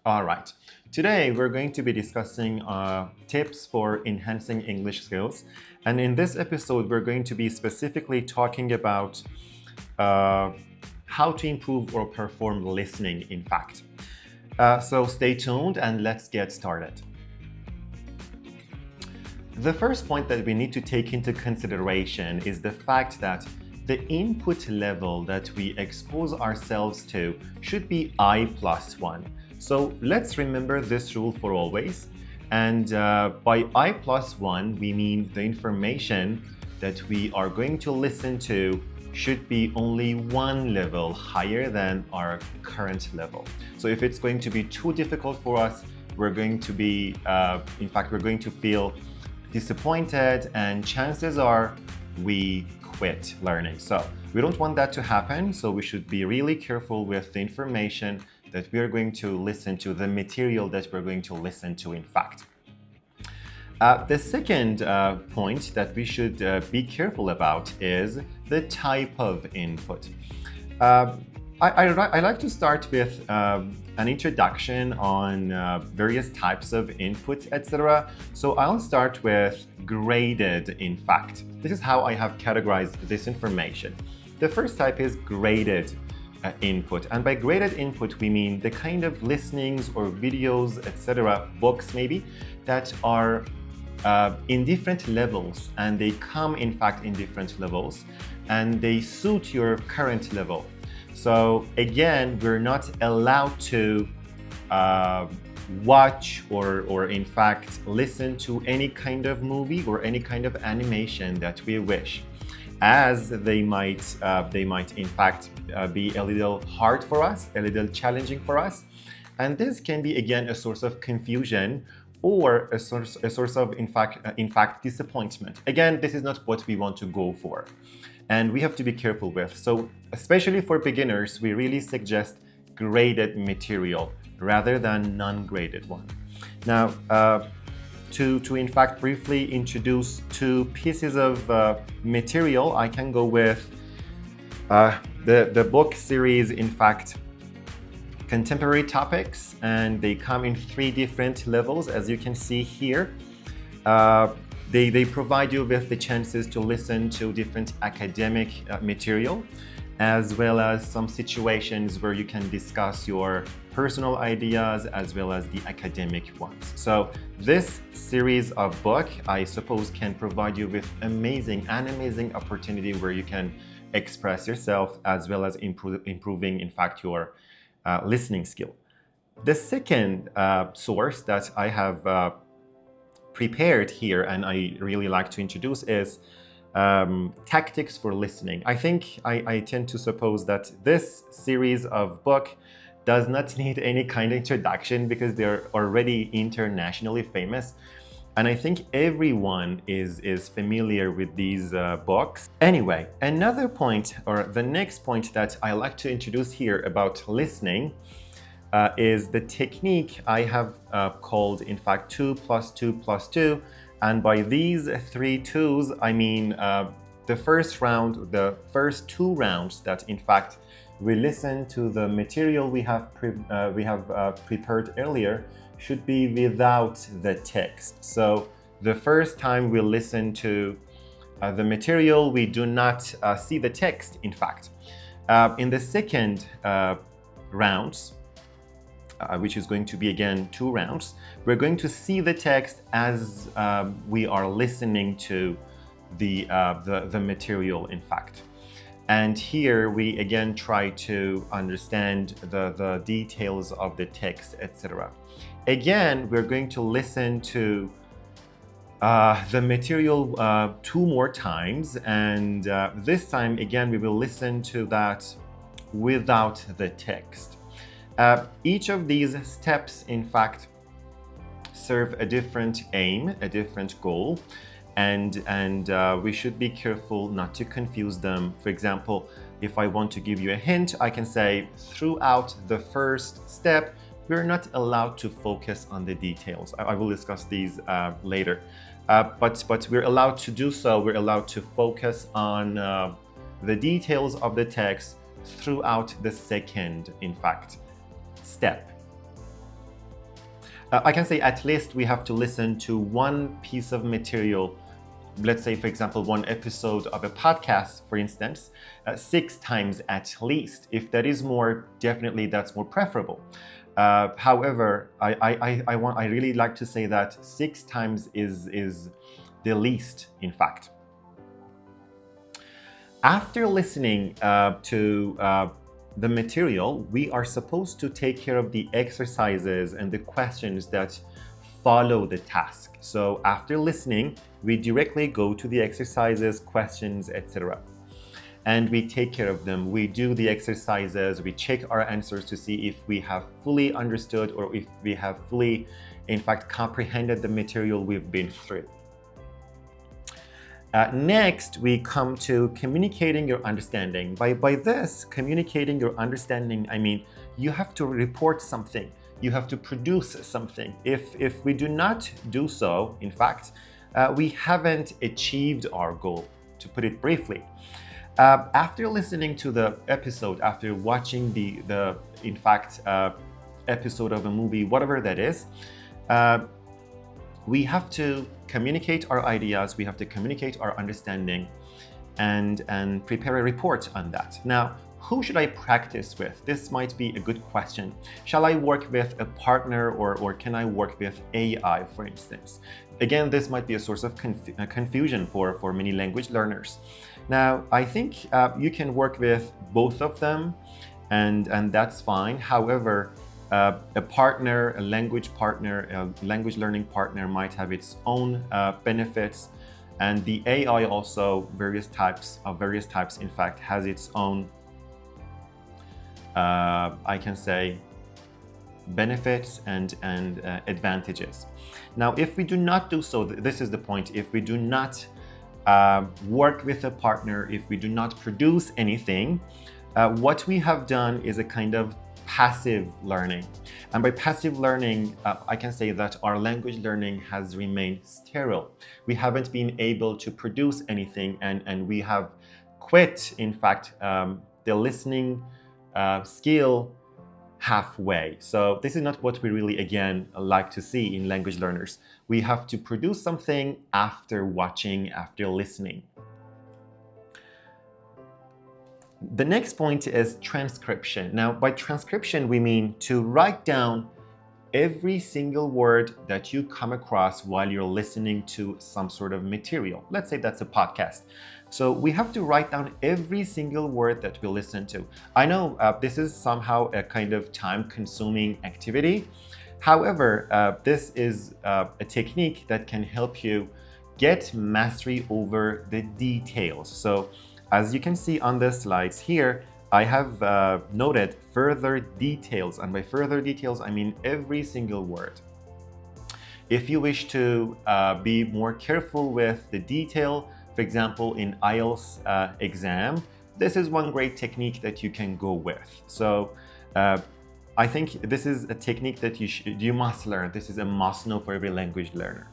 All right. Today we're going to be discussing tips for enhancing English skills. And in this episode, we're going to be specifically talking about how to improve or perform listening, in fact. So stay tuned and let's get started. The first point that we need to take into consideration is the fact that the input level that we expose ourselves to should be I+1. So let's remember this rule for always. And by I+1, we mean the information that we are going to listen to should be only one level higher than our current level. So if it's going to be too difficult for us, we're going to be, we're going to feel disappointed, and chances are we quit learning. So we don't want that to happen, so we should be really careful with the information that we are going to listen to, the material that we're going to listen to, in fact. The second point that we should be careful about is the type of input. I like to start with an introduction on various types of input, etc. So I'll start with graded, in fact. This is how I have categorized this information. The first type is graded input. And by graded input, we mean the kind of listenings or videos, etc., books maybe, that are in different levels, and they come, in fact, in different levels, and they suit your current level. So again, we're not allowed to watch or in fact listen to any kind of movie or any kind of animation that we wish, as they might in fact be a little hard for us, a little challenging for us, and this can be again a source of confusion or a source of in fact disappointment. Again, this is not what we want to go for, and we have to be careful with. So especially for beginners, we really suggest graded material rather than non-graded one. Now, to in fact briefly introduce two pieces of material, I can go with the book series, in fact, Contemporary Topics, and they come in 3 different levels, as you can see here. They provide you with the chances to listen to different academic material, as well as some situations where you can discuss your personal ideas as well as the academic ones. So this series of book, I suppose, can provide you with an amazing opportunity where you can express yourself as well as improving, in fact, your listening skill. The second source that I have prepared here and I really like to introduce is Tactics for Listening. I think I tend to suppose that this series of book does not need any kind of introduction because they're already internationally famous. And I think everyone is familiar with these books. Anyway, another point, or the next point that I like to introduce here about listening is the technique I have called, in fact, 2 + 2 + 2. And by these 3 twos, I mean the first round, the first 2 rounds that, in fact, we listen to the material we have prepared earlier should be without the text. So the first time we listen to the material, we do not see the text, in fact. In the second rounds, which is going to be again 2 rounds, we're going to see the text as we are listening to the material, in fact. And here we again try to understand the details of the text, etc. Again, we're going to listen to the material 2 more times, and this time again we will listen to that without the text. Each of these steps, in fact, serve a different aim, a different goal, and we should be careful not to confuse them. For example, if I want to give you a hint, I can say throughout the first step, we're not allowed to focus on the details. I will discuss these later. But we're allowed to do so. We're allowed to focus on the details of the text throughout the second, in fact, step. I can say at least we have to listen to one piece of material. Let's say, for example, one episode of a podcast, for instance, 6 times at least. If that is more, definitely that's more preferable. However, I really like to say that 6 times is the least, in fact. After listening to the material, we are supposed to take care of the exercises and the questions that follow the task. So after listening, we directly go to the exercises, questions, etc. And we take care of them. We do the exercises, we check our answers to see if we have fully understood or if we have fully, in fact, comprehended the material we've been through. Next, we come to communicating your understanding. By this, communicating your understanding, I mean, you have to report something. You have to produce something. If we do not do so, in fact, we haven't achieved our goal, to put it briefly. After listening to the episode, after watching the in fact, episode of a movie, whatever that is, we have to communicate our ideas, we have to communicate our understanding, and prepare a report on that. Now, who should I practice with? This might be a good question. Shall I work with a partner or can I work with AI, for instance? Again, this might be a source of confusion for many language learners. Now, I think you can work with both of them, and that's fine. However, a partner, a language partner, a language learning partner might have its own benefits, and the AI also, various types, in fact, has its own, I can say, benefits and advantages. Now, if we do not do so, this is the point, if we do not work with a partner, if we do not produce anything, what we have done is a kind of passive learning. And by passive learning, I can say that our language learning has remained sterile. We haven't been able to produce anything, and we have quit, in fact, the listening skill halfway. So this is not what we really, again, like to see in language learners. We have to produce something after watching, after listening. The next point is transcription. Now, by transcription, we mean to write down every single word that you come across while you're listening to some sort of material. Let's say that's a podcast. So we have to write down every single word that we listen to. I know this is somehow a kind of time-consuming activity. However, this is a technique that can help you get mastery over the details. So as you can see on the slides here, I have noted further details, and by further details, I mean every single word. If you wish to be more careful with the detail, for example, in IELTS exam, this is one great technique that you can go with. So I think this is a technique that you must learn. This is a must know for every language learner.